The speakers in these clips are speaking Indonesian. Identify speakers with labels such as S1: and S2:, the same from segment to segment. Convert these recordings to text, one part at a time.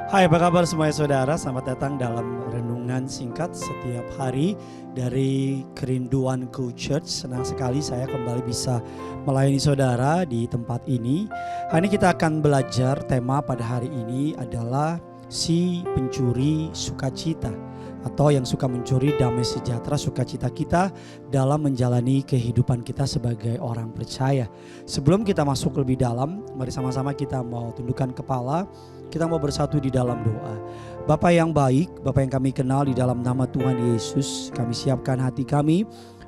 S1: Hai, apa kabar semuanya saudara? Selamat datang dalam renungan singkat setiap hari dari Kerinduanku Church. Senang sekali saya kembali bisa melayani saudara di tempat ini. Hari ini kita akan belajar, tema pada hari ini adalah si pencuri sukacita, atau yang suka mencuri damai sejahtera sukacita kita dalam menjalani kehidupan kita sebagai orang percaya. Sebelum kita masuk lebih dalam, mari sama-sama kita mau tundukkan kepala. Kita mau bersatu di dalam doa. Bapa yang baik, Bapa yang kami kenal, di dalam nama Tuhan Yesus, kami siapkan hati kami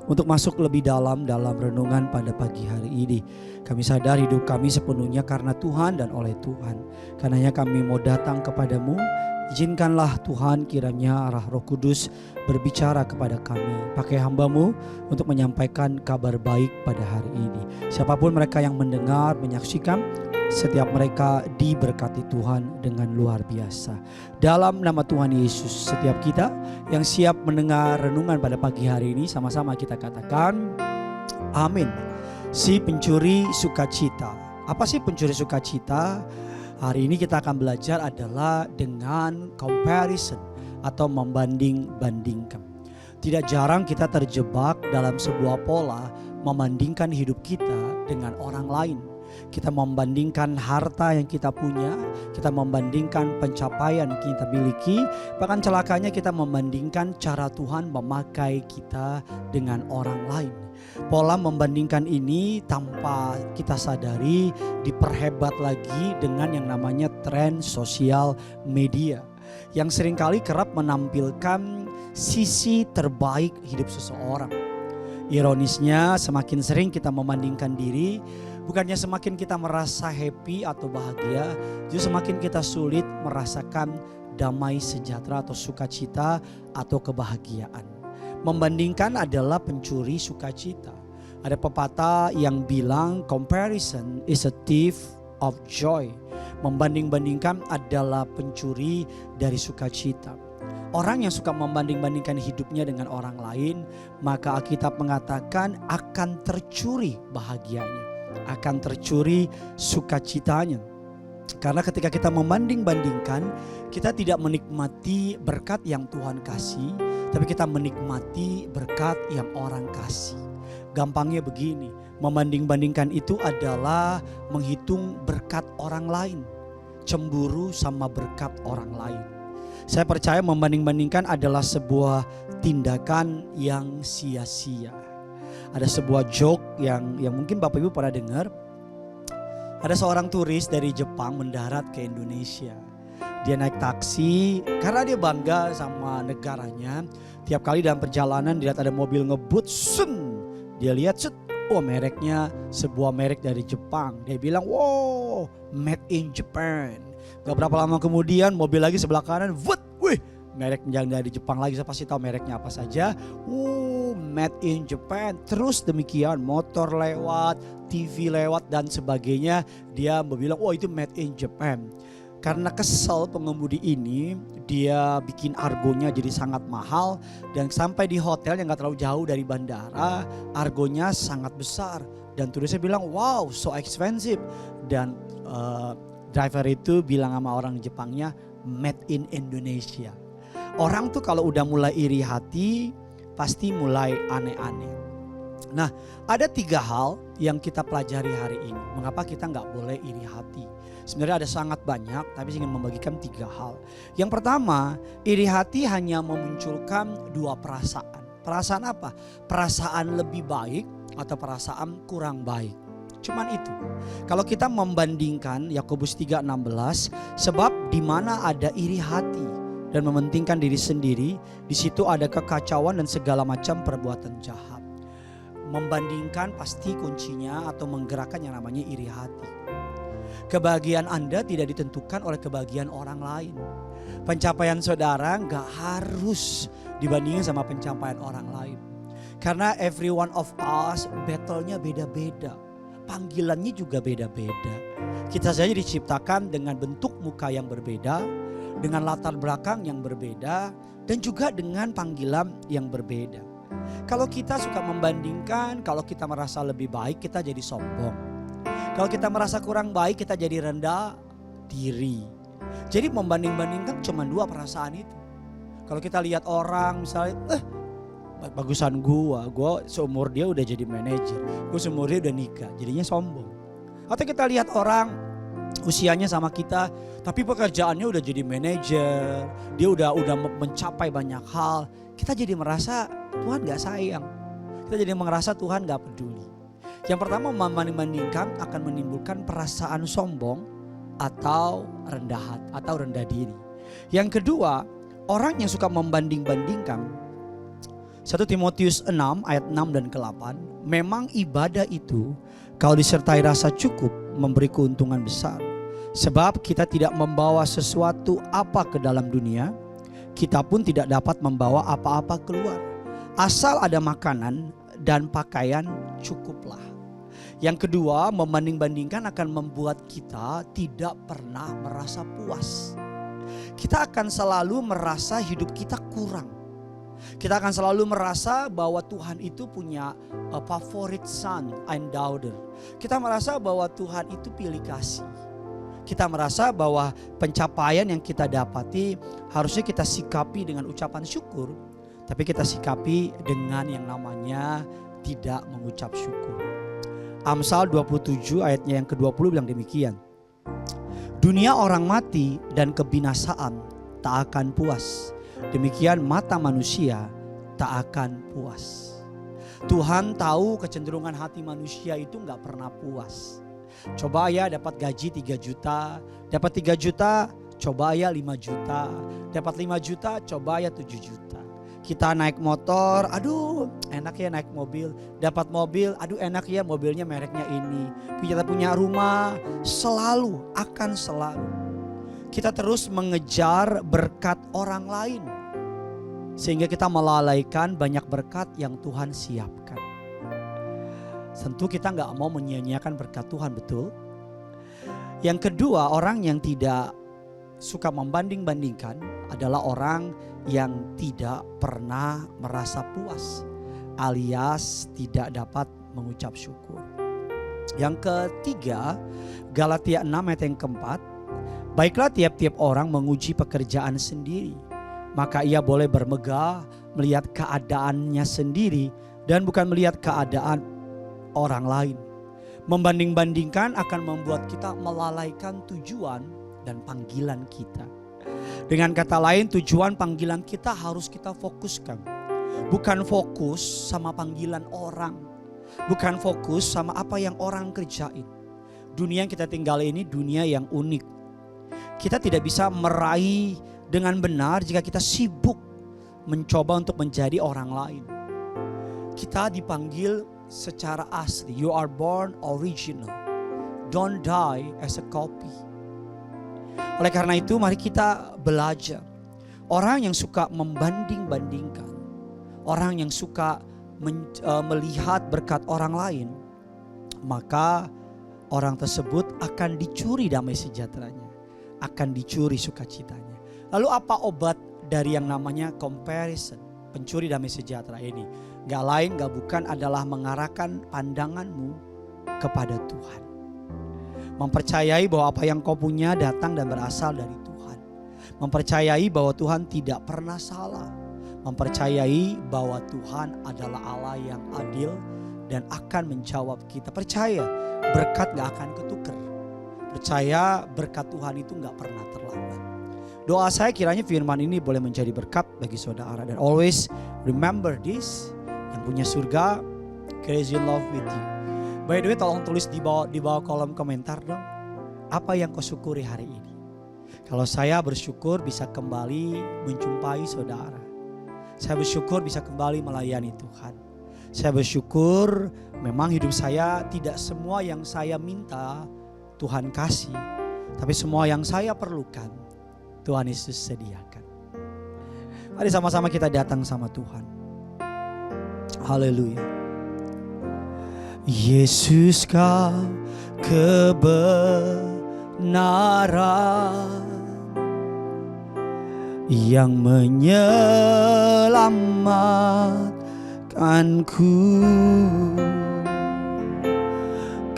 S1: untuk masuk lebih dalam renungan pada pagi hari ini. Kami sadar hidup kami sepenuhnya karena Tuhan dan oleh Tuhan. Karenanya kami mau datang kepadamu. Izinkanlah Tuhan kiranya arah Roh Kudus berbicara kepada kami. Pakai hamba-Mu untuk menyampaikan kabar baik pada hari ini. Siapapun mereka yang mendengar, menyaksikan, setiap mereka diberkati Tuhan dengan luar biasa. Dalam nama Tuhan Yesus, setiap kita yang siap mendengar renungan pada pagi hari ini, sama-sama kita katakan amin. Si pencuri sukacita. Apa sih pencuri sukacita? Hari ini kita akan belajar adalah dengan comparison atau membanding-bandingkan. Tidak jarang kita terjebak dalam sebuah pola membandingkan hidup kita dengan orang lain. Kita membandingkan harta yang kita punya, kita membandingkan pencapaian yang kita miliki, bahkan celakanya kita membandingkan cara Tuhan memakai kita dengan orang lain. Pola membandingkan ini tanpa kita sadari diperhebat lagi dengan yang namanya tren sosial media yang seringkali kerap menampilkan sisi terbaik hidup seseorang. Ironisnya semakin sering kita membandingkan diri, bukannya semakin kita merasa happy atau bahagia, justru semakin kita sulit merasakan damai sejahtera atau sukacita atau kebahagiaan. Membandingkan adalah pencuri sukacita. Ada pepatah yang bilang comparison is a thief of joy. Membanding-bandingkan adalah pencuri dari sukacita. Orang yang suka membanding-bandingkan hidupnya dengan orang lain, maka Alkitab mengatakan akan tercuri bahagianya, akan tercuri sukacitanya. Karena ketika kita membanding-bandingkan, kita tidak menikmati berkat yang Tuhan kasih, tapi kita menikmati berkat yang orang kasih. Gampangnya begini, membanding-bandingkan itu adalah menghitung berkat orang lain, cemburu sama berkat orang lain. Saya percaya membanding-bandingkan adalah sebuah tindakan yang sia-sia. Ada sebuah joke yang mungkin Bapak Ibu pernah dengar. Ada seorang turis dari Jepang mendarat ke Indonesia. Dia naik taksi karena dia bangga sama negaranya. Tiap kali dalam perjalanan dilihat ada mobil ngebut, dia lihat mereknya sebuah merek dari Jepang. Dia bilang, wow, made in Japan. Gak berapa lama kemudian mobil lagi sebelah kanan, merek yang dari Jepang lagi. Saya pasti tahu mereknya apa saja. Made in Japan. Terus demikian, motor lewat, TV lewat dan sebagainya. Dia bilang, itu made in Japan. Karena kesel pengemudi ini, dia bikin argonya jadi sangat mahal. Dan sampai di hotel yang gak terlalu jauh dari bandara, argonya sangat besar. Dan tulisnya bilang, wow, so expensive. Dan driver itu bilang sama orang Jepangnya, made in Indonesia. Orang tuh kalau udah mulai iri hati, pasti mulai aneh-aneh. Nah, ada 3 hal yang kita pelajari hari ini. Mengapa kita gak boleh iri hati? Sebenarnya ada sangat banyak, tapi saya ingin membagikan 3 hal. Yang pertama, iri hati hanya memunculkan 2 perasaan. Perasaan apa? Perasaan lebih baik atau perasaan kurang baik. Cuman itu. Kalau kita membandingkan Yakobus 3:16, sebab di mana ada iri hati dan mementingkan diri sendiri, di situ ada kekacauan dan segala macam perbuatan jahat. Membandingkan pasti kuncinya atau menggerakkan yang namanya iri hati. Kebahagiaan Anda tidak ditentukan oleh kebahagiaan orang lain. Pencapaian saudara gak harus dibandingin sama pencapaian orang lain. Karena every one of us battle-nya beda-beda. Panggilannya juga beda-beda. Kita saja diciptakan dengan bentuk muka yang berbeda, dengan latar belakang yang berbeda, dan juga dengan panggilan yang berbeda. Kalau kita suka membandingkan, kalau kita merasa lebih baik, kita jadi sombong. Kalau kita merasa kurang baik, kita jadi rendah diri. Jadi membanding-bandingkan cuma dua perasaan itu. Kalau kita lihat orang misalnya, bagusan gua seumur dia udah jadi manajer, gua seumur dia udah nikah, jadinya sombong. Atau kita lihat orang usianya sama kita, tapi pekerjaannya udah jadi manajer, dia udah mencapai banyak hal. Kita jadi merasa Tuhan gak sayang, kita jadi merasa Tuhan gak peduli. Yang pertama, membanding-bandingkan akan menimbulkan perasaan sombong atau rendah hati atau rendah diri. Yang kedua, orang yang suka membanding-bandingkan, 1 Timotius 6 ayat 6 dan ke-8, memang ibadah itu kalau disertai rasa cukup memberi keuntungan besar. Sebab kita tidak membawa sesuatu apa ke dalam dunia, kita pun tidak dapat membawa apa-apa keluar. Asal ada makanan dan pakaian cukuplah. Yang kedua, membanding-bandingkan akan membuat kita tidak pernah merasa puas. Kita akan selalu merasa hidup kita kurang. Kita akan selalu merasa bahwa Tuhan itu punya favorit son and daughter. Kita merasa bahwa Tuhan itu pilih kasih. Kita merasa bahwa pencapaian yang kita dapati harusnya kita sikapi dengan ucapan syukur. Tapi kita sikapi dengan yang namanya tidak mengucap syukur. Amsal 27 ayatnya yang ke-20 bilang demikian. Dunia orang mati dan kebinasaan tak akan puas. Demikian mata manusia tak akan puas. Tuhan tahu kecenderungan hati manusia itu gak pernah puas. Coba ya dapat gaji 3 juta, dapat 3 juta, coba ya 5 juta, dapat 5 juta, coba ya 7 juta. Kita naik motor, aduh enak ya naik mobil. Dapat mobil, aduh enak ya mobilnya mereknya ini. Kita punya rumah, akan selalu. Kita terus mengejar berkat orang lain. Sehingga kita melalaikan banyak berkat yang Tuhan siapkan. Tentu kita gak mau menyia-nyiakan berkat Tuhan, betul? Yang kedua, orang yang tidak suka membanding-bandingkan adalah orang yang tidak pernah merasa puas alias tidak dapat mengucap syukur. Yang ketiga, Galatia 6 ayat yang keempat, baiklah tiap-tiap orang menguji pekerjaan sendiri, maka ia boleh bermegah melihat keadaannya sendiri dan bukan melihat keadaan orang lain. Membanding-bandingkan akan membuat kita melalaikan tujuan dan panggilan kita. Dengan kata lain, tujuan panggilan kita harus kita fokuskan. Bukan fokus sama panggilan orang. Bukan fokus sama apa yang orang kerjain. Dunia yang kita tinggal ini dunia yang unik. Kita tidak bisa meraih dengan benar jika kita sibuk mencoba untuk menjadi orang lain. Kita dipanggil secara asli. You are born original. Don't die as a copy. Oleh karena itu mari kita belajar. Orang yang suka membanding-bandingkan, orang yang suka melihat berkat orang lain, maka orang tersebut akan dicuri damai sejahteranya, akan dicuri sukacitanya. Lalu apa obat dari yang namanya comparison, pencuri damai sejahtera ini? Gak lain gak bukan adalah mengarahkan pandanganmu kepada Tuhan. Mempercayai bahwa apa yang kau punya datang dan berasal dari Tuhan. Mempercayai bahwa Tuhan tidak pernah salah. Mempercayai bahwa Tuhan adalah Allah yang adil dan akan menjawab kita. Percaya berkat gak akan ketukar. Percaya berkat Tuhan itu gak pernah terlambat. Doa saya kiranya firman ini boleh menjadi berkat bagi saudara. Dan always remember this, yang punya surga, crazy love with you. By the way, tolong tulis di bawah kolom komentar dong. Apa yang kau syukuri hari ini? Kalau saya bersyukur bisa kembali menjumpai saudara. Saya bersyukur bisa kembali melayani Tuhan. Saya bersyukur memang hidup saya tidak semua yang saya minta Tuhan kasih. Tapi semua yang saya perlukan Tuhan Yesus sediakan. Mari sama-sama kita datang sama Tuhan. Haleluya. Yesus kau kebenaran yang menyelamatkanku.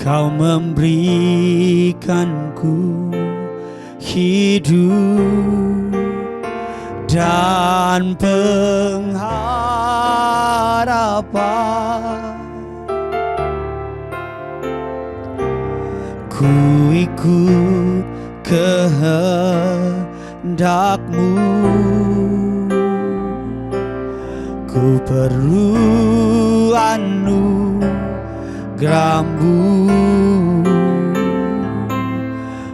S1: Kau memberikanku hidup dan pengharapan. Ku ikut kehendak-Mu, ku perlu anugerah-Mu,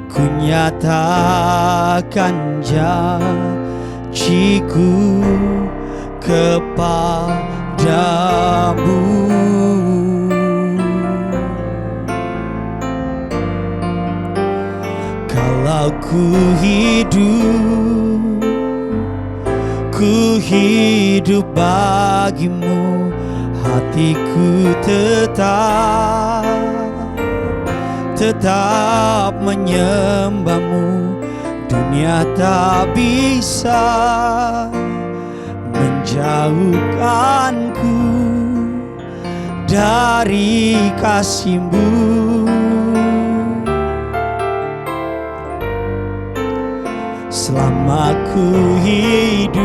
S1: ku nyatakan janji-Ku kepadamu. Kalau ku hidup bagi-Mu, hatiku tetap menyembah-Mu. Dunia tak bisa menjauhkanku dari kasih-Mu. Selama ku hidup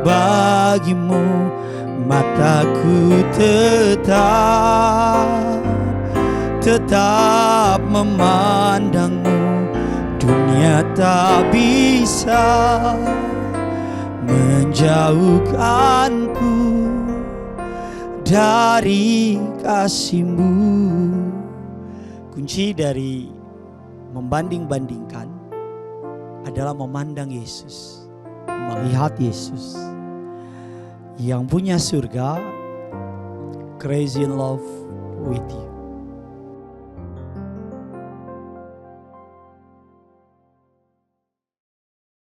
S1: bagi-Mu, mataku tetap memandang-Mu. Dunia tak bisa menjauhkanku dari kasih-Mu. Kunci dari membanding-bandingkan adalah memandang Yesus, melihat Yesus yang punya surga, crazy in love with you.